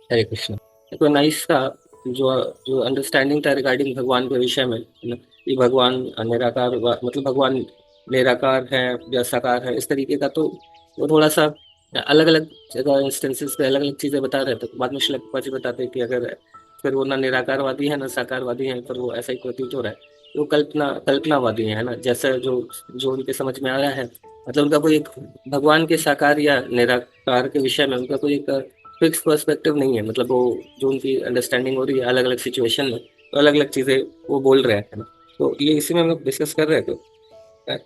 हरे कृष्ण। तो नाइस का जो जो अंडरस्टैंडिंग था रिगार्डिंग भगवान के विषय में, है ना, कि भगवान निराकार मतलब भगवान निराकार है या साकार है, इस तरीके का। तो वो थोड़ा सा अलग अलग जगह इंस्टेंसेस पे अलग अलग चीजें बता रहे थे। बाद में श्लोक जी बताते हैं कि अगर फिर वो ना निराकारवादी है ना साकारवादी है, पर वो ऐसा ही प्रतीत हो रहा है। वो कल्पनावादी है ना, जैसा जो जो उनके समझ में आया है। मतलब उनका कोई एक भगवान के साकार या निराकार के विषय में उनका कोई एक फिक्स पर्सपेक्टिव नहीं है। मतलब वो जो उनकी अंडरस्टैंडिंग हो रही है अलग अलग सिचुएशन में, तो अलग अलग चीजें वो बोल रहे हैं, है ना। तो ये इसी में हम लोग डिस्कस कर रहे थे। मैं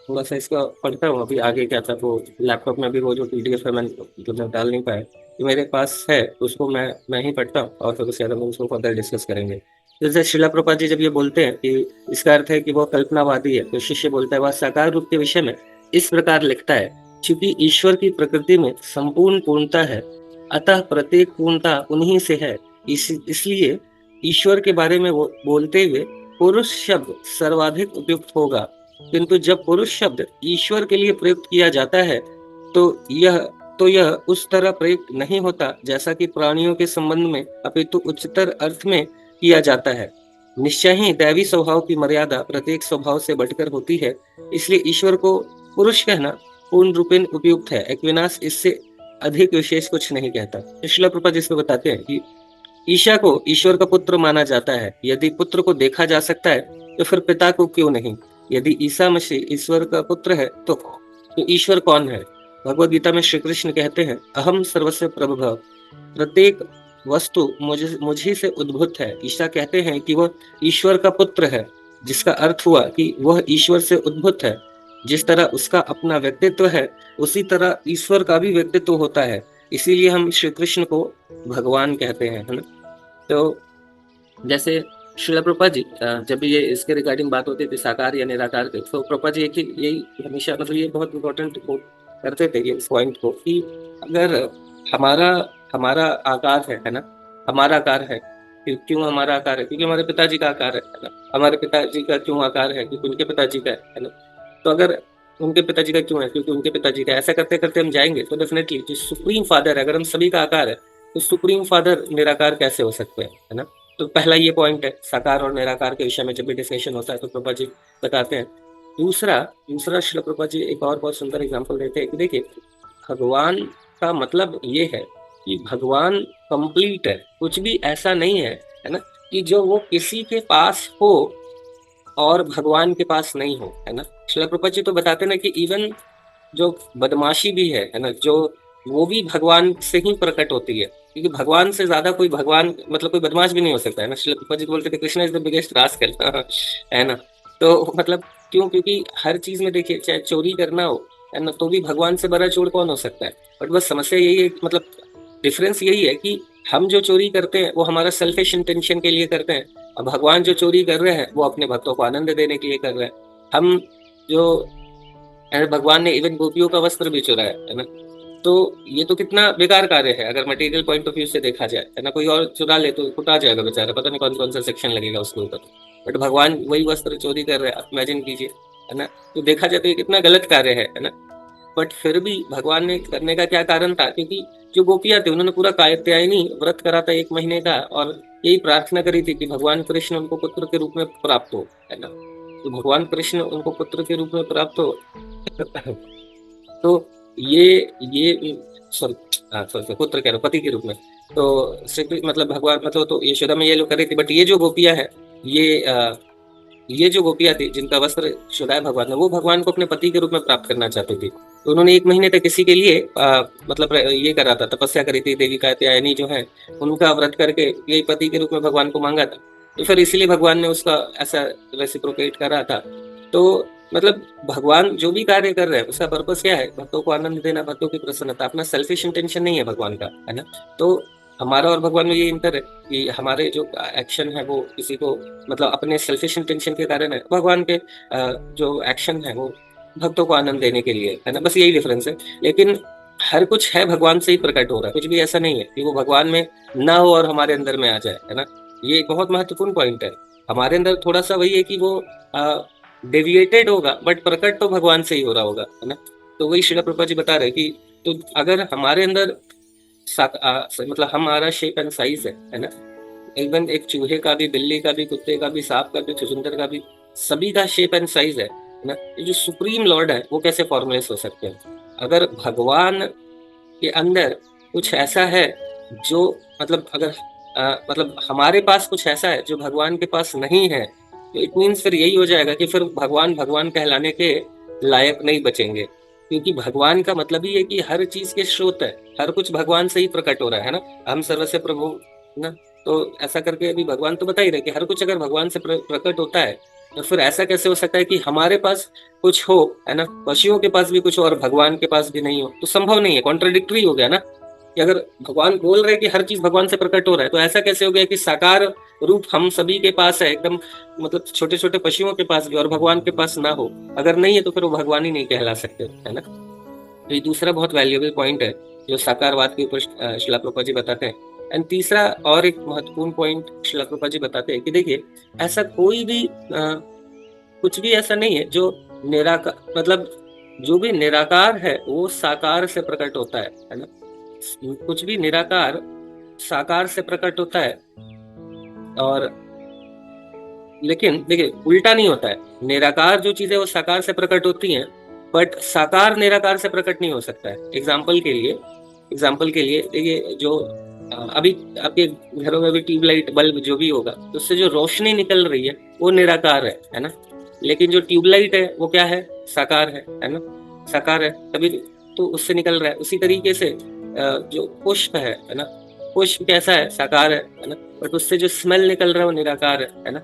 थोड़ा सा इसका पढ़ता हूँ अभी आगे क्या था। तो लैपटॉप में भी वो जो पीडीएफ है मैं मतलब मैं डाल नहीं पाया, तो मेरे पास है, उसको मैं ही पढ़ता हूँ और फिर उसके बाद हम उसको फर्दर डिस्कस करेंगे। जैसे शिला प्रभुपाद जी जब ये बोलते हैं कि इसका अर्थ है कि वो कल्पनावादी है, तो शिष्य बोलता है वह साकार रूप के विषय में इस प्रकार लिखता है, क्योंकि ईश्वर की प्रकृति में संपूर्ण पूर्णता है, अतः प्रत्येक पूर्णता उन्हीं से है। इसलिए ईश्वर के बारे में वो बोलते हुए पुरुष शब्द सर्वाधिक उपयुक्त होगा। किंतु जब पुरुष शब्द ईश्वर के लिए प्रयुक्त किया जाता है तो यह यह उस तरह प्रयुक्त नहीं होता जैसा कि प्राणियों के संबंध में, अपितु उच्चतर अर्थ में किया जाता है। निश्चय ही दैवी स्वभाव की मर्यादा प्रत्येक स्वभाव से बढ़कर होती है, इसलिए ईश्वर को पुरुष कहना पूर्ण रूपेण उपयुक्त है। एक्विनाश इससे अधिक विशेष कुछ नहीं कहता। श्रील प्रभुपाद इसमें बताते हैं कि ईशा को ईश्वर का पुत्र माना जाता है। यदि पुत्र को देखा जा सकता है तो फिर पिता को क्यों नहीं। यदि ईसा मसीह ईश्वर का पुत्र है तो ईश्वर कौन है। भगवद गीता में श्री कृष्ण कहते हैं, अहम सर्वस्य प्रभव, प्रत्येक वस्तु मुझी से उद्भूत है। ईसा कहते हैं कि वह ईश्वर का पुत्र है, जिसका अर्थ हुआ कि वह ईश्वर से उद्भूत है। जिस तरह उसका अपना व्यक्तित्व है, उसी तरह ईश्वर का भी व्यक्तित्व होता है। इसीलिए हम श्री कृष्ण को भगवान कहते हैं, है ना। तो जैसे श्रील प्रभुपाद जी जब भी ये इसके रिगार्डिंग बात होती थी साकार या निराकार के, तो प्रभुपाद जी एक ही यही हमेशा मतलब ये बहुत इंपॉर्टेंट कोट करते थे ये इस पॉइंट को, कि अगर हमारा हमारा आकार है ना, हमारा आकार है। क्यों हमारा आकार है? क्योंकि हमारे पिताजी का आकार है ना। हमारे पिताजी का क्यों आकार है? क्योंकि उनके पिताजी का है ना। तो अगर उनके पिताजी का क्यों है? क्योंकि उनके पिताजी का। ऐसा करते करते हम जाएंगे तो डेफिनेटली जो सुप्रीम फादर है, अगर हम सभी का आकार है, तो सुप्रीम फादर निराकार कैसे हो सकते हैं, है ना। तो पहला ये पॉइंट है साकार और निराकार के विषय में जब भी डिस्कशन होता है तो प्रभा जी बताते हैं। दूसरा दूसरा श्रील प्रभा जी एक और बहुत सुंदर एग्जाम्पल देते हैं कि देखिए, भगवान का मतलब ये है कि भगवान कंप्लीट है, कुछ भी ऐसा नहीं है ना, कि जो वो किसी के पास हो और भगवान के पास नहीं हो, है ना। श्रील प्रभा जी तो बताते ना कि इवन जो बदमाशी भी है ना, जो वो भी भगवान से ही प्रकट होती है। क्योंकि भगवान से ज्यादा कोई भगवान मतलब कोई बदमाश भी नहीं हो सकता, है ना। श्रील प्रभुपाद जी बोलते थे Krishna is the biggest rascal है ना। तो मतलब क्यों? क्योंकि हर चीज में देखिए, चाहे चोरी करना हो, है ना, तो भी भगवान से बड़ा चोर कौन हो सकता है। बट बस समस्या यही है, मतलब डिफरेंस यही है कि हम जो चोरी करते हैं वो हमारा सेल्फिश इंटेंशन के लिए करते हैं, और भगवान जो चोरी कर रहे हैं वो अपने भक्तों को आनंद देने के लिए कर रहे हैं। हम जो भगवान ने इवन गोपियों का वस्त्र भी चुराया, है ना। तो ये तो कितना बेकार कार्य है अगर मटेरियल पॉइंट ऑफ व्यू से देखा जाए, है ना। कोई और चुरा ले तो कुटा जाएगा बेचारा, पता नहीं कौन कौन सा सेक्शन लगेगा उसके ऊपर। बट भगवान वही वस्त्र चोरी कर रहे हैं, आप इमेजिन कीजिए, है ना। तो देखा जाए तो ये कितना गलत कार्य है ना। बट फिर भी भगवान ने करने का क्या कारण था? क्योंकि जो गोपियां थी उन्होंने पूरा कात्यायनी व्रत करा था 1 महीने का, और यही प्रार्थना करी थी कि भगवान कृष्ण उनको पुत्र के रूप में प्राप्त हो, है ना। तो भगवान कृष्ण उनको पुत्र के रूप में प्राप्त हो तो ये ये सॉरी सॉरी पुत्र कह रहा हूं, पति के रूप में। तो श्री मतलब भगवान मतलब तो यशोदा में ये लोग कर रही थी। बट ये जो गोपियां है, ये ये जो गोपियां थी जिनका वस्त्र चुराया भगवान ने, वो भगवान को अपने पति के रूप में प्राप्त करना चाहती थी। तो उन्होंने 1 महीने तक किसी के लिए मतलब ये करा था, तपस्या करी थी। देवी कात्यायनी जो है उनका व्रत करके यही पति के रूप में भगवान को मांगा था। तो फिर इसीलिए भगवान ने उसका ऐसा रेसिप्रोकेट करा था। तो मतलब भगवान जो भी कार्य कर रहे हैं उसका पर्पस क्या है? भक्तों को आनंद देना, भक्तों की प्रसन्नता। अपना सेल्फिश इंटेंशन नहीं है भगवान का, है ना। तो हमारा और भगवान में ये इंटर है कि हमारे जो एक्शन है वो किसी को मतलब अपने सेल्फिश इंटेंशन के कारण है, भगवान के जो एक्शन है वो भक्तों को आनंद देने के लिए, है ना। बस यही डिफरेंस है। लेकिन हर कुछ है भगवान से ही प्रकट हो रहा है, कुछ भी ऐसा नहीं है कि वो भगवान में ना हो और हमारे अंदर में आ जाए, है ना। ये एक बहुत महत्वपूर्ण पॉइंट है। हमारे अंदर थोड़ा सा वही है कि वो डेविएटेड होगा, बट प्रकट तो भगवान से ही हो रहा होगा, है ना। तो वही श्रील प्रभुपाद जी बता रहे कि तो अगर हमारे अंदर मतलब हमारा शेप एंड साइज है ना, इवन एक चूहे का भी, बिल्ली का भी, कुत्ते का भी, सांप का भी, चुचुंदर का भी, सभी का शेप एंड साइज है ना। ये जो सुप्रीम लॉर्ड है वो कैसे फॉर्मुलेट हो सकते हैं? अगर भगवान के अंदर कुछ ऐसा है जो, मतलब अगर मतलब हमारे पास कुछ ऐसा है जो भगवान के पास नहीं है, तो इट मीन्स फिर यही हो जाएगा कि फिर भगवान भगवान कहलाने के लायक नहीं बचेंगे, क्योंकि भगवान का मतलब ही है कि हर चीज के स्रोत है, हर कुछ भगवान से ही प्रकट हो रहा है ना। हम सर्वस्य प्रभु ना, तो ऐसा करके अभी भगवान तो बता ही रहे कि हर कुछ अगर भगवान से प्रकट होता है, तो फिर ऐसा कैसे हो सकता है कि हमारे पास कुछ हो, है ना, पशुओं के पास भी कुछ हो और भगवान के पास भी नहीं हो? तो संभव नहीं है, कॉन्ट्रडिक्टरी हो गया ना। कि अगर भगवान बोल रहे हैं कि हर चीज भगवान से प्रकट हो रहा है, तो ऐसा कैसे हो गया कि साकार रूप हम सभी के पास है एकदम, मतलब छोटे छोटे पशुओं के पास भी, और भगवान के पास ना हो? अगर नहीं है तो फिर वो भगवान ही नहीं कहला सकते, है ना। तो ये दूसरा बहुत वैल्यूएबल पॉइंट है जो साकारवाद के ऊपर श्रीला प्रभुपाद जी बताते हैं। एंड तीसरा और एक महत्वपूर्ण पॉइंट श्रीला प्रभुपाद जी बताते हैं कि देखिए, ऐसा कोई भी कुछ भी ऐसा नहीं है जो निराकार, मतलब जो भी निराकार है वो साकार से प्रकट होता है ना। कुछ भी निराकार साकार से प्रकट होता है, और लेकिन देखिए उल्टा नहीं होता है। निराकार जो चीजें वो साकार से प्रकट होती हैं, बट साकार निराकार से प्रकट नहीं हो सकता है। एग्जाम्पल के लिए देखिए, जो अभी आपके घरों में भी ट्यूबलाइट बल्ब जो भी होगा, तो उससे जो रोशनी निकल रही है वो निराकार है ना। लेकिन जो ट्यूबलाइट है वो क्या है? साकार है ना, साकार है, तभी तो उससे निकल रहा है। उसी तरीके से जो पुष्प है ना, पुष्प कैसा है? साकार है ना, बट उससे जो स्मेल निकल रहा है वो निराकार है ना।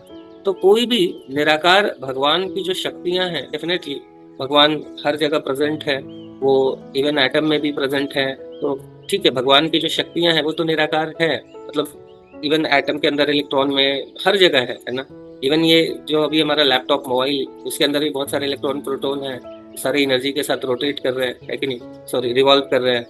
तो कोई भी निराकार भगवान की जो शक्तियां हैं, डेफिनेटली भगवान हर जगह प्रेजेंट है, वो इवन एटम में भी प्रेजेंट है। तो ठीक है, भगवान की जो शक्तियां हैं वो तो निराकार है, मतलब इवन एटम के अंदर, इलेक्ट्रॉन में, हर जगह है ना। इवन ये जो अभी हमारा लैपटॉप मोबाइल, उसके अंदर भी बहुत सारे इलेक्ट्रॉन प्रोटॉन हैं, सारे एनर्जी के साथ रोटेट कर रहे हैं, है कि नहीं, सॉरी रिवॉल्व कर रहे हैं।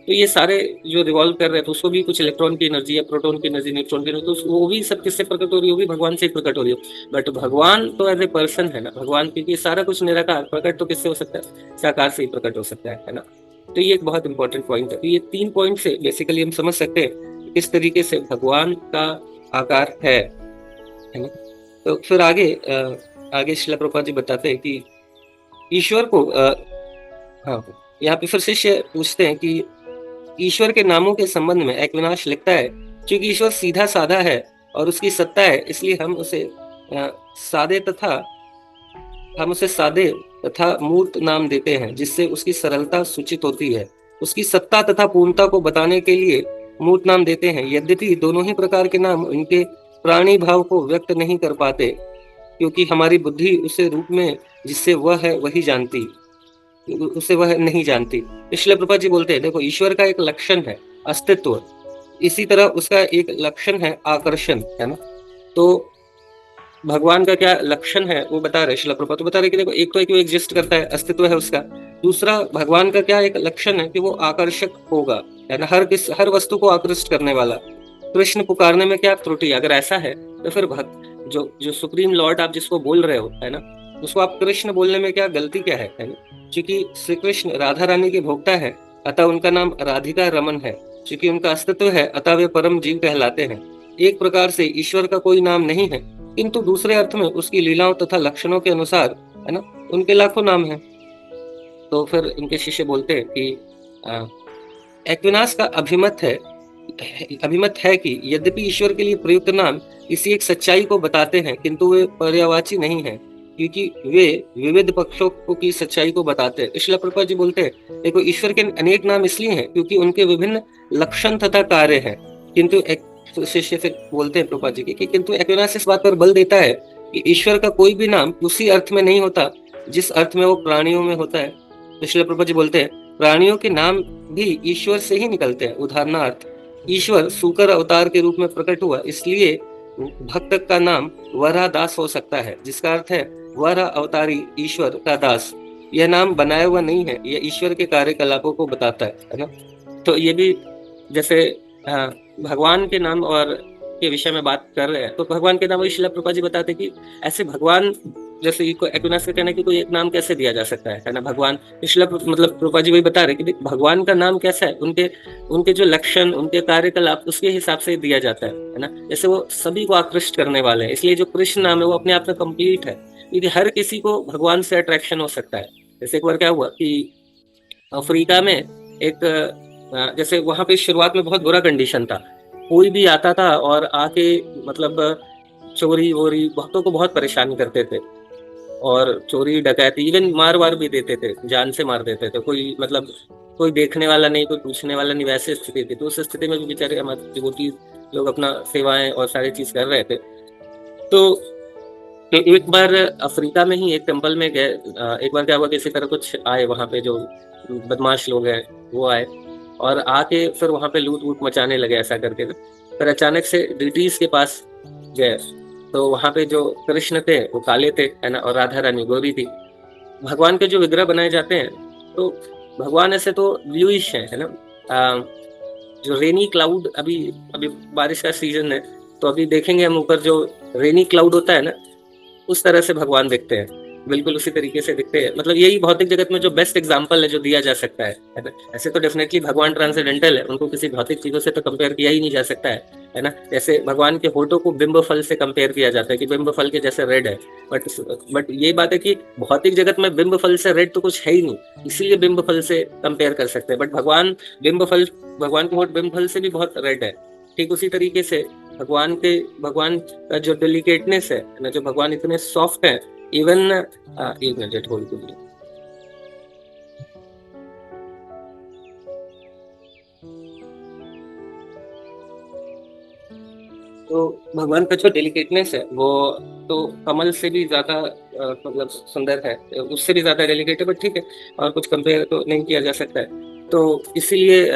तो ये सारे जो रिवॉल्व कर रहे हैं, तो उसको भी कुछ इलेक्ट्रॉन की एनर्जी है, प्रोटॉन की एनर्जी, न्यूट्रॉन की एनर्जी, तो वो भी सब किससे प्रकट हो रही है? वो भी भगवान से प्रकट हो रही है। बट भगवान तो एज ए पर्सन है ना, भगवान, क्योंकि सारा कुछ निराकार, प्रकट तो किससे हो सकता है? साकार से ही प्रकट हो सकता है ना। तो ये एक बहुत इंपॉर्टेंट पॉइंट है। तो ये 3 पॉइंट से बेसिकली हम समझ सकते हैं किस तरीके से भगवान का आकार है ना। तो फिर आगे श्रील प्रभुपाद जी बताते हैं कि ईश्वर को हाँ, यहाँ पे फिर शिष्य पूछते हैं कि ईश्वर के नामों के संबंध में एक्विनाश लिखता है, क्योंकि ईश्वर सीधा साधा है और उसकी सत्ता है, इसलिए सादे तथा हम उसे सादे तथा मूर्त नाम देते हैं, जिससे उसकी सरलता सूचित होती है। उसकी सत्ता तथा पूर्णता को बताने के लिए मूर्त नाम देते हैं। यद्यपि दोनों ही प्रकार के नाम उनके प्राणी भाव को व्यक्त नहीं कर पाते, क्योंकि हमारी बुद्धि उसे रूप में जिससे वह है वही जानती, उसे वह नहीं जानती। इसलिए प्रभुपाद जी बोलते हैं, देखो ईश्वर का एक लक्षण है अस्तित्व, इसी तरह उसका एक लक्षण है आकर्षण, है ना। तो भगवान का क्या लक्षण है वो बता रहे श्रील प्रभुपाद, तो बता रहे कि देखो, एक तो है कि वो एग्जिस्ट करता है, अस्तित्व है उसका। दूसरा, भगवान का क्या एक लक्षण है कि वो आकर्षक होगा, है ना, हर वस्तु को आकृष्ट करने वाला। कृष्ण पुकारने में क्या त्रुटि? अगर ऐसा है तो फिर जो जो सुप्रीम लॉर्ड आप जिसको बोल रहे हो, है ना, उसको आप कृष्ण बोलने में क्या गलती क्या है ना। क्योंकि श्री कृष्ण राधा रानी के भोक्ता है, अतः उनका नाम राधिका रमन है। क्योंकि उनका अस्तित्व है, अतः वे परम जीव कहलाते हैं। एक प्रकार से ईश्वर का कोई नाम नहीं है, किंतु दूसरे अर्थ में उसकी लीलाओं तथा लक्षणों के अनुसार, है ना, उनके लाखों नाम हैं। तो फिर उनके शिष्य बोलते हैं कि एक्विनास का अभिमत है कि यद्यपि ईश्वर के लिए प्रयुक्त नाम किसी एक सच्चाई को बताते हैं, किंतु वे पर्यायवाची नहीं है, क्योंकि वे विविध पक्षों की सच्चाई को बताते हैं। श्रील प्रभुपाद जी बोलते हैं, देखो ईश्वर के अनेक नाम इसलिए हैं क्योंकि उनके विभिन्न लक्षण तथा कार्य हैं। किंतु शिष्य फिर बोलते हैं प्रभुपाद जी की, किंतु एक्विनास इस बात पर बल देता है कि ईश्वर का कोई भी नाम उसी अर्थ में नहीं होता जिस अर्थ में वो प्राणियों में होता है। श्रील प्रभुपाद जी बोलते हैं, प्राणियों के नाम भी ईश्वर से ही निकलते हैं। उदाहरणार्थ, ईश्वर सूकर अवतार के रूप में प्रकट हुआ, इसलिए भक्त का नाम वरा दास हो सकता है, जिसका अर्थ है वरा अवतारी ईश्वर का दास। यह नाम बनाया हुआ नहीं है, यह ईश्वर के कार्यकलापों को बताता है ना। तो ये भी जैसे भगवान के नाम और के विषय में बात कर रहे हैं, तो भगवान के नाम श्रील प्रभुपाद जी बताते कि ऐसे भगवान जैसे एक्विनास का कहना है कि कोई एक नाम कैसे दिया जा सकता है ना, भगवान पिछला मतलब प्रभुपाद जी वही बता रहे कि देख, भगवान का नाम कैसा है, उनके उनके जो लक्षण, उनके कार्यकलाप, उसके हिसाब से दिया जाता है ना। जैसे वो सभी को आकृष्ट करने वाले हैं, इसलिए जो कृष्ण नाम है वो अपने आप में कंप्लीट है, क्योंकि हर किसी को भगवान से अट्रैक्शन हो सकता है। जैसे एक बार क्या हुआ कि अफ्रीका में एक जैसे वहां पे शुरुआत में बहुत बुरा कंडीशन था, कोई भी आता था और आके मतलब चोरी वोरी भक्तों को बहुत परेशान करते थे, और चोरी डकैती इवन मार वार भी देते थे, जान से मार देते थे, कोई मतलब कोई देखने वाला नहीं, कोई पूछने वाला नहीं, वैसे स्थिति थी। तो उस स्थिति में भी बेचारे हमारे डिवोटी लोग अपना सेवाएं और सारी चीज कर रहे थे। तो एक बार अफ्रीका में ही एक टेम्पल में गए, एक बार क्या हुआ, किसी तरह कुछ आए वहां पे जो बदमाश लोग हैं वो आए और आके फिर वहां पे लूट वूट मचाने लगे ऐसा करके। फिर अचानक से डिटीज के पास गए, तो वहां पे जो कृष्ण थे वो काले थे है ना, और राधा रानी गोरी थी। भगवान के जो विग्रह बनाए जाते हैं तो भगवान ऐसे तो ब्लूइश है ना। जो रेनी क्लाउड, अभी अभी बारिश का सीजन है, तो अभी देखेंगे हम ऊपर जो रेनी क्लाउड होता है ना, उस तरह से भगवान दिखते हैं, बिल्कुल उसी तरीके से दिखते हैं। मतलब यही भौतिक जगत में जो बेस्ट एग्जांपल है जो दिया जा सकता है ना। ऐसे तो डेफिनेटली भगवान ट्रांसेंडेंटल है, उनको किसी भौतिक चीजों से तो कंपेयर किया ही नहीं जा सकता है ना। जैसे भगवान के होठों को बिंब फल से कंपेयर किया जाता है कि बिंब फल के जैसे रेड है, बट ये बात है कि भौतिक जगत में बिंब फल से रेड तो कुछ है ही नहीं, इसीलिए बिंब फल से कंपेयर कर सकते हैं। बट बिंब फल भगवान के होठ बिंब फल से भी बहुत रेड है। ठीक उसी तरीके से भगवान का जो डेलिकेटनेस है ना, जो भगवान इतने सॉफ्ट है, इवन एक मिनट होल्ड कीजिए। तो भगवान का जो डेलिकेटनेस है वो तो कमल से भी ज्यादा मतलब सुंदर है, उससे भी ज्यादा डेलिकेट है, बट ठीक है, और कुछ कंपेयर तो नहीं किया जा सकता है। तो इसीलिए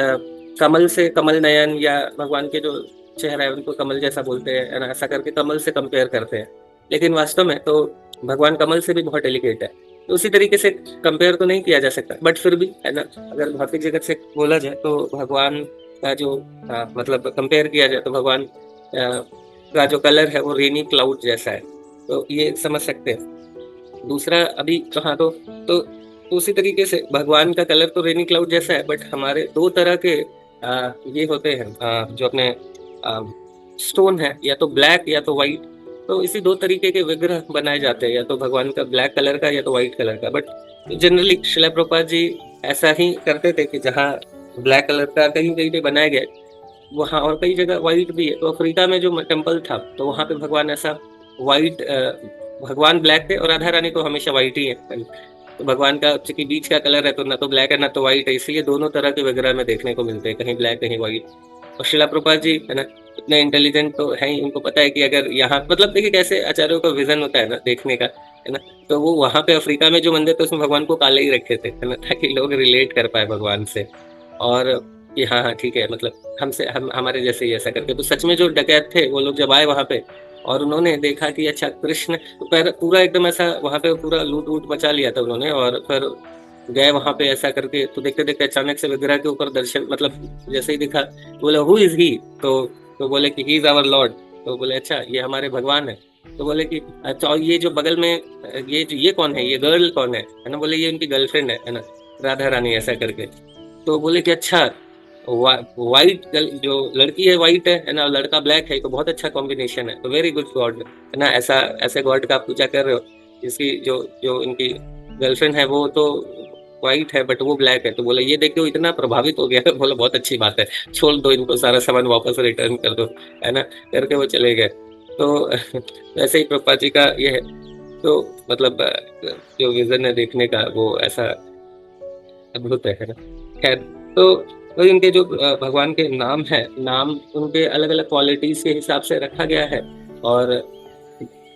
कमल से, कमल नयन या भगवान के जो चेहरा है उनको कमल जैसा बोलते हैं है ना, ऐसा करके कमल से कंपेयर करते हैं। लेकिन वास्तव में तो भगवान कमल से भी बहुत डेलिकेट है, तो उसी तरीके से कंपेयर तो नहीं किया जा सकता। बट फिर भी है ना, अगर भौतिक जगत से बोला जाए तो भगवान का जो मतलब कंपेयर किया जाए तो भगवान का जो कलर है वो रेनी क्लाउड जैसा है, तो ये समझ सकते हैं। दूसरा अभी कहा तो उसी तरीके से भगवान का कलर तो रेनी क्लाउड जैसा है, बट हमारे दो तरह के ये होते हैं जो अपने स्टोन है, या तो ब्लैक या तो व्हाइट। तो इसी दो तरीके के विग्रह बनाए जाते हैं, या तो भगवान का ब्लैक कलर का या तो व्हाइट कलर का। बट जनरली शिला प्रभुपाद जी ऐसा ही करते थे कि जहाँ ब्लैक कलर का कहीं कहीं पे बनाया गया, वहाँ और कई जगह व्हाइट भी है। तो अफ्रीका में जो टेम्पल था तो वहाँ पे भगवान ऐसा व्हाइट, भगवान ब्लैक थे और राधा रानी तो हमेशा व्हाइट ही है। तो भगवान का चूंकि बीच का कलर है तो ना तो ब्लैक है ना तो व्हाइट है, इसलिए दोनों तरह के विग्रह में देखने को मिलते हैं, कहीं ब्लैक कहीं व्हाइट। और शिला प्रभुपाद जी है ना, इतने इंटेलिजेंट तो है ही, उनको पता है कि अगर यहाँ मतलब देखिए कैसे आचार्यों का विजन होता है ना देखने का, है ना। तो वो वहाँ पे अफ्रीका में जो मंदिर थे उसमें भगवान को काले ही रखे थे है ना, ताकि लोग रिलेट कर पाए भगवान से, और कि हाँ हाँ ठीक है, मतलब हमसे हम हमारे जैसे ही ऐसा करके। तो सच में जो डकैत थे वो लोग जब आए वहां पे और उन्होंने देखा कि अच्छा कृष्ण, तो पूरा एकदम ऐसा वहां पे पूरा लूट वूट मचा लिया था उन्होंने, और फिर गए वहां पे ऐसा करके। तो देखते देखते अचानक से विग्रह के ऊपर दर्शन, मतलब जैसे ही दिखा तो बोले हु इज ही, तो बोले कि ही इज आवर लॉर्ड। तो बोले अच्छा ये हमारे भगवान है। तो बोले कि अच्छा, और ये जो बगल में ये कौन है, ये गर्ल कौन है ना, बोले ये उनकी गर्लफ्रेंड है ना, राधा रानी, ऐसा करके। तो बोले कि अच्छा व्हाइट, जो लड़की है व्हाइट है ना, लड़का ब्लैक है, तो बहुत अच्छा कॉम्बिनेशन है, तो वेरी गुड गॉड है ना, ऐसा ऐसे गॉड का आप पूजा कर रहे हो जिसकी जो जो इनकी गर्लफ्रेंड है वो तो व्हाइट है बट वो ब्लैक है। तो बोले ये देख के वो इतना प्रभावित हो गया, बोला बहुत अच्छी बात है, छोड़ दो इनको, सारा सामान वापस रिटर्न कर दो, है ना, करके वो चले गए। तो वैसे ही प्रभुपाद जी का ये है। तो मतलब जो विजन है देखने का वो ऐसा अद्भुत है ना। खैर, तो वही उनके जो भगवान के नाम है, नाम उनके अलग अलग क्वालिटीज के हिसाब से रखा गया है, और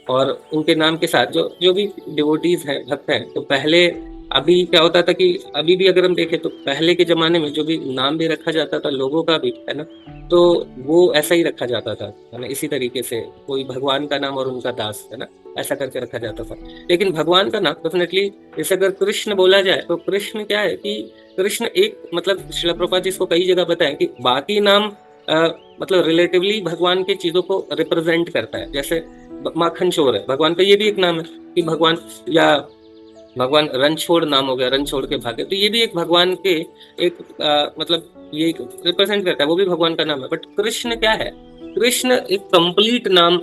और उनके नाम के साथ जो जो भी डिवोटीज हैं, भक्त हैं, तो पहले अभी क्या होता था कि अभी भी अगर हम देखें तो पहले के जमाने में जो भी नाम भी रखा जाता था लोगों का भी, है ना, तो वो ऐसा ही रखा जाता था, है ना, इसी तरीके से कोई भगवान का नाम और उनका दास, है ना, ऐसा करके रखा जाता था। लेकिन भगवान का नाम डेफिनेटली, जैसे अगर कृष्ण बोला जाए तो कृष्ण क्या है कि कृष्ण एक, मतलब श्रील प्रभुपाद जी इसको कई जगह बताएं कि बाकी नाम मतलब रिलेटिवली भगवान के चीजों को रिप्रेजेंट करता है। जैसे माखन चोर है भगवान का, ये भी एक नाम है कि भगवान, या भगवान रणछोड़ नाम हो गया, रण छोड़ के भागे, तो ये भी एक भगवान के एक मतलब ये रिप्रेजेंट करता है, वो भी भगवान का नाम है। बट कृष्ण क्या है, कृष्ण एक कंप्लीट नाम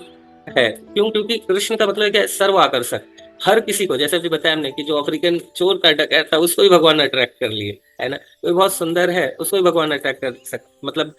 है। क्यों? क्योंकि कृष्ण का मतलब क्या है, सर्व आकर्षक। हर किसी को, जैसे अभी बताया हमने कि जो अफ्रीकन चोर का डकैत था उसको भी भगवान ने अट्रैक्ट कर लिए, है ना। कोई बहुत सुंदर है उसको भी भगवान अट्रैक्ट कर सकते, मतलब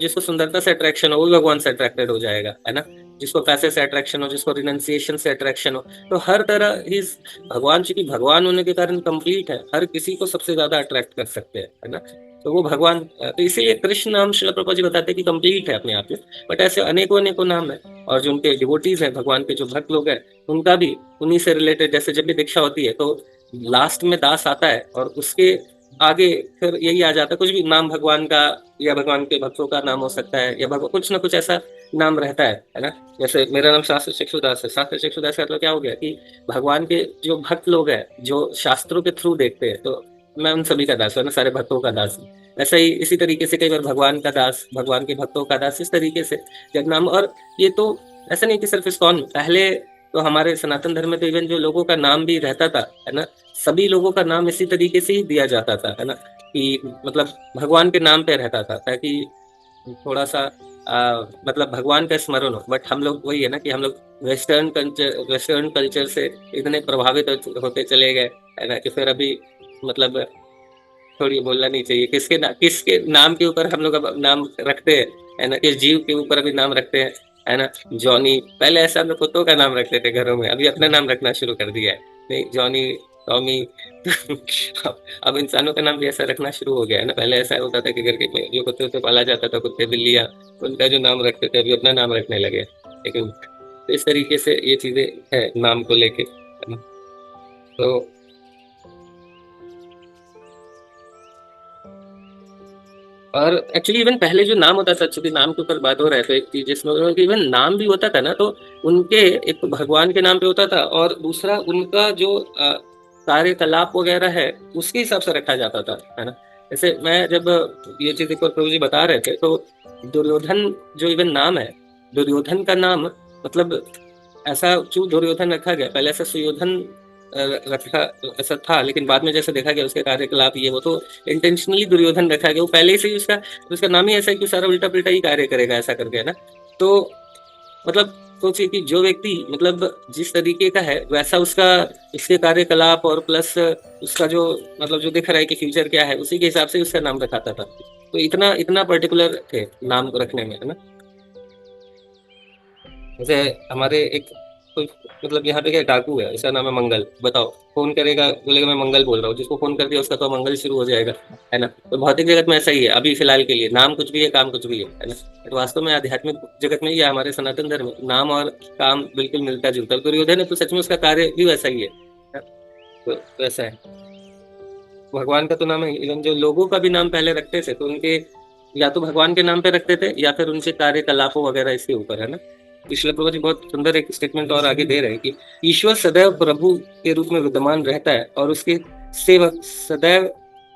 जिसको सुंदरता से अट्रैक्शन हो वो भी भगवान से अट्रैक्टेड हो जाएगा, है ना। जिसको पैसे से अट्रैक्शन हो, जिसको रिनंसिएशन से अट्रैक्शन हो, तो हर तरह ही भगवान, चूंकि भगवान होने के कारण कंप्लीट है, हर किसी को सबसे ज्यादा अट्रैक्ट कर सकते हैं, है ना। तो वो भगवान, तो इसीलिए कृष्ण नाम श्रील प्रभुपाद जी बताते हैं कि कंप्लीट है अपने आप में। बट ऐसे अनेकों अनेकों नाम है, और जो उनके डिवोटीज हैं, भगवान के जो भक्त लोग हैं, उनका भी उन्हीं से रिलेटेड, जैसे जब भी दीक्षा होती है तो लास्ट में दास आता है, और उसके आगे फिर यही आ जाता है, कुछ भी नाम भगवान का या भगवान के भक्तों का नाम हो सकता है, या भगवान कुछ ना कुछ ऐसा नाम रहता है ना। जैसे मेरा नाम शास्त्र चक्षुदास है, शास्त्र चक्षुदास का मतलब क्या हो गया कि भगवान के जो भक्त लोग हैं, जो शास्त्रों के थ्रू देखते हैं, तो मैं उन सभी का दास हूँ ना, सारे भक्तों का दास हूँ। ऐसा ही इसी तरीके से कई बार भगवान का दास, भगवान के भक्तों का दास, इस तरीके से जब नाम। और ये तो ऐसा नहीं कि सिर्फ इस्कॉन, पहले तो हमारे सनातन धर्म में तो इवन जो लोगों का नाम भी रहता था, है ना, सभी लोगों का नाम इसी तरीके से ही दिया जाता था, है ना, कि मतलब भगवान के नाम पे रहता था, ताकि थोड़ा सा मतलब भगवान का स्मरण हो। बट हम लोग वही है ना कि हम लोग वेस्टर्न कल्चर से इतने प्रभावित होते चले गए, है ना, कि फिर अभी मतलब थोड़ी बोलना नहीं चाहिए, किसके नाम के ऊपर हम लोग अब नाम रखते हैं, है ना, किस जीव के ऊपर अभी नाम रखते हैं, है ना। जॉनी, पहले ऐसा हम लोग कुत्तों का नाम रखते थे घरों में, अभी अपना नाम रखना शुरू कर दिया है, नहीं जॉनी, टॉमी। अब इंसानों का नाम भी ऐसा रखना शुरू हो गया है ना। पहले ऐसा होता था कि घर के में जो कुत्ते उत्ते पाला जाता था, कुत्ते बिल्लियां, उनका जो नाम रखते थे, अभी अपना नाम रखने लगे। लेकिन तो इस तरीके से ये चीजें है नाम को लेके, है ना। तो और एक्चुअली इवन पहले जो नाम होता था, चूंकि नाम के ऊपर बात हो रहा है, तो एक चीज जिसमें इवन नाम भी होता था ना, तो उनके एक तो भगवान के नाम पे होता था, और दूसरा उनका जो कार्यकलाप वगैरह है उसके हिसाब से रखा जाता था, है ना। जैसे मैं जब ये चीज एक बार प्रभु जी बता रहे थे, तो दुर्योधन जो इवन नाम है, दुर्योधन का नाम मतलब ऐसा क्यों दुर्योधन रखा गया, पहले ऐसा सुयोधन रखा, ऐसा था, लेकिन बाद में जैसे देखा गया उसके कार्यकलाप ये वो, तो इंटेंशनली दुर्योधन रखा गया। वो पहले से ही उसका उसका नाम ही ऐसा है कि सारा उल्टा पुल्टा ही कार्य करेगा, ऐसा करके, है ना। तो मतलब सोचिए कि जो व्यक्ति मतलब जिस तरीके का है वैसा उसका इसके कार्यकलाप, और प्लस उसका जो मतलब जो दिख रहा है कि फ्यूचर क्या है, उसी के हिसाब से उसका नाम रखाता था। तो इतना इतना पर्टिकुलर थे नाम को रखने में, है ना। जैसे हमारे एक कोई मतलब यहाँ पे क्या डाकू है, इसका नाम है मंगल, बताओ, फोन करेगा बोलेगा मैं मंगल बोल रहा हूँ, जिसको फोन कर दिया उसका तो मंगल शुरू हो जाएगा, है ना। तो भौतिक जगत में ऐसा ही है अभी फिलहाल के लिए, नाम कुछ भी है, काम कुछ भी है ना। तो वास्तव में आध्यात्मिक जगत में या हमारे सनातन धर्म में नाम और काम बिल्कुल मिलता जुलता है। दुर्योधन है तो सच में उसका कार्य भी वैसा ही है। तो वैसा है भगवान का तो नाम है। इवन जो लोगों का भी नाम पहले रखते थे, तो उनके या तो भगवान के नाम पे रखते थे, या फिर उनके कार्यकलापों वगैरह इसके ऊपर, है ना। ईश्वर प्रभु जी बहुत सुंदर एक स्टेटमेंट और आगे दे रहे हैं कि ईश्वर सदैव प्रभु के रूप में विद्यमान रहता है, और उसके सेवक सदैव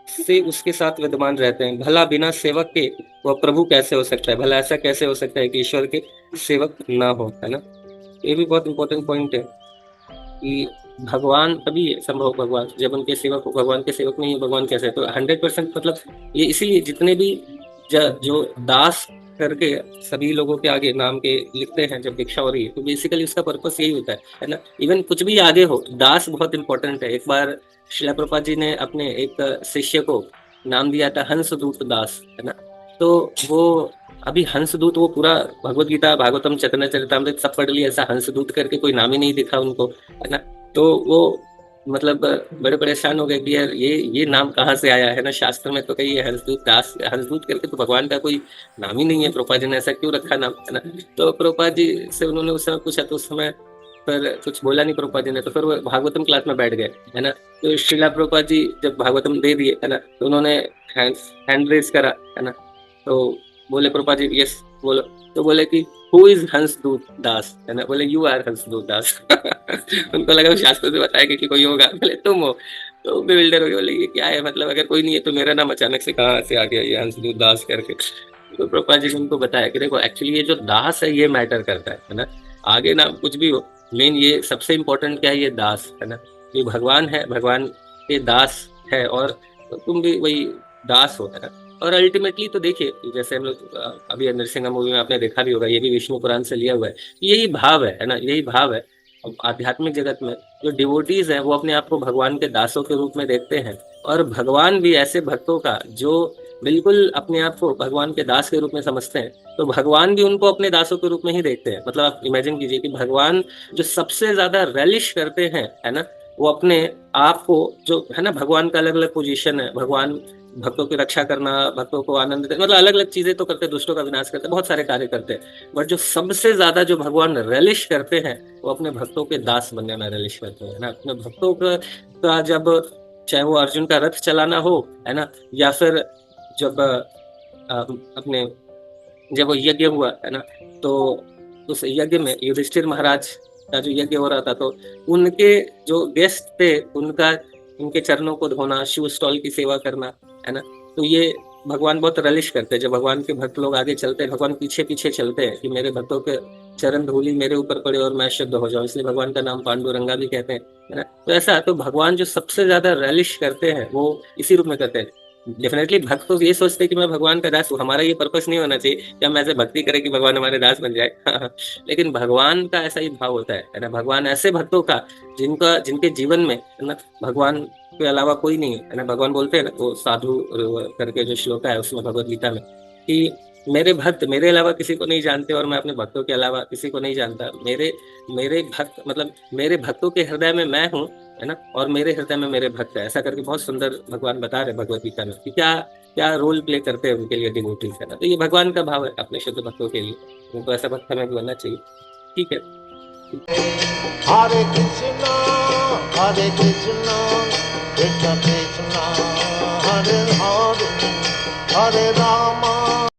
से उसके साथ विद्यमान रहते हैं। भला बिना सेवक के वह प्रभु कैसे हो सकता है, भला ऐसा कैसे हो सकता है कि ईश्वर के सेवक ना हो, है ना। ये भी बहुत इंपॉर्टेंट पॉइंट है कि भगवान तभी संभव, भगवान जब उनके सेवक, भगवान के सेवक नहीं है भगवान कैसे। तो 100% मतलब ये इसीलिए जितने भी जो दास करके सभी लोगों के आगे नाम के लिखते हैं जब दीक्षा हो रही है, तो बेसिकली उसका पर्पस यही होता है ना। इवन कुछ भी आगे हो, दास बहुत इंपॉर्टेंट है। एक बार शिला प्रभुपाद जी ने अपने एक शिष्य को नाम दिया था हंसदूत दास, है ना। तो वो अभी हंसदूत, वो पूरा भगवत गीता, भागवतम, चैतन्य चरितमृत सब पढ़ लिया, ऐसा हंसदूत करके कोई नाम ही नहीं दिखा उनको, है ना। तो वो मतलब बड़े परेशान हो गए कि यार ये नाम कहाँ से आया, है ना। शास्त्र में तो कही है हंसदूत दास, हंसदूत करके तो भगवान का कोई नाम ही नहीं है, प्रभुपाद जी ने ऐसा क्यों रखा नाम, है ना। तो प्रभुपाद जी से उन्होंने उस समय पूछा, तो उस समय पर कुछ बोला नहीं प्रभुपाद जी ने। तो फिर वो भागवतम क्लास में बैठ गए, है ना। तो श्रीला प्रभुपाद जी जब भागवतम दे दिए, है ना, तो उन्होंने हैंड हैंड रेज करा, है ना। तो बोले प्रभुपाद जी यस बोलो। तो बोले कि हु इज हंसदूत दास, है ना। बोले यू आर हंसदूत दास। उनको लगा वो शास्त्र से बताएगा कि कोई होगा, बोले तुम हो। तो बिल्डर हो गए, बोले ये क्या है, मतलब अगर कोई नहीं है तो मेरा नाम अचानक से कहाँ से आ गया ये हंसदूत दास करके। तो प्रभुपाद जी ने उनको बताया कि देखो एक्चुअली ये जो दास है ये मैटर करता है ना, आगे ना कुछ भी हो, मेन ये सबसे इम्पोर्टेंट क्या है, ये दास है ना, ये भगवान है, भगवान के दास है, और तुम भी वही दास हो, है ना। और अल्टीमेटली तो देखिए, जैसे हम लोग अभी नरसिंहा मूवी में आपने देखा भी होगा, ये भी विष्णु पुराण से लिया हुआ है, यही भाव है ना, यही भाव है। अब आध्यात्मिक जगत में जो डिवोटीज हैं वो अपने आप को भगवान के दासों के रूप में देखते हैं, और भगवान भी ऐसे भक्तों का जो बिल्कुल अपने आप को भगवान के दास के रूप में समझते हैं, तो भगवान भी उनको अपने दासों के रूप में ही देखते हैं। मतलब आप इमेजिन कीजिए कि भगवान जो सबसे ज्यादा रेलिश करते हैं, है ना, वो अपने आप को, जो है ना, भगवान का अलग अलग पोजीशन है, भगवान भक्तों की रक्षा करना, भक्तों को आनंद देना, मतलब अलग अलग चीजें तो करते हैं, दुष्टों का विनाश करते हैं, बहुत सारे कार्य करते हैं, बट जो सबसे ज्यादा जो भगवान रेलिश करते हैं वो अपने भक्तों के दास बनने में रेलिश करते हैं ना। अपने भक्तों का जब, चाहे वो अर्जुन का रथ चलाना हो, है ना, या फिर जब अपने, जब वो यज्ञ हुआ, है ना, तो उस यज्ञ में युधिष्ठिर महाराज का जो यज्ञ हो रहा था, तो उनके जो गेस्ट थे उनका, उनके चरणों को धोना, शू स्टॉल की सेवा करना, है ना, तो ये भगवान बहुत रलिश करते हैं। जब भगवान के भक्त लोग आगे चलते हैं, भगवान पीछे पीछे चलते हैं कि मेरे भक्तों के चरण धूलि मेरे ऊपर पड़े और मैं शुद्ध हो जाऊं, इसलिए भगवान का नाम पांडुरंगा भी कहते हैं, है ना। तो ऐसा, तो भगवान जो सबसे ज्यादा रलिश करते हैं वो इसी रूप में करते हैं। डेफिनेटली भक्त तो ये सोचते हैं कि मैं भगवान का दास हूँ, हमारा ये पर्पस नहीं होना चाहिए कि हम ऐसे भक्ति करें कि भगवान हमारे दास बन जाए लेकिन भगवान का ऐसा ही भाव होता है ना। भगवान ऐसे भक्तों का जिनका, जिनके जीवन में, है ना, भगवान के अलावा कोई नहीं है ना। भगवान बोलते हैं ना, वो साधु करके जो श्लोक है उसमें भगवत गीता में, कि मेरे भक्त मेरे अलावा किसी को नहीं जानते और मैं अपने भक्तों के अलावा किसी को नहीं जानता। मेरे मेरे भक्त, मतलब मेरे भक्तों के हृदय में मैं हूँ, है ना, और मेरे हृदय में मेरे भक्त है। ऐसा करके बहुत सुंदर भगवान बता रहे भगवत गीता में कि क्या क्या रोल प्ले करते हैं उनके लिए डिवोटीज, है ना। तो ये भगवान का भाव है अपने शुद्ध भक्तों के लिए, उनको ऐसा भक्त हमें भी बनना चाहिए। ठीक है। हरे कृष्णा कृष्ण कृष्ण हरे हरे हरे राम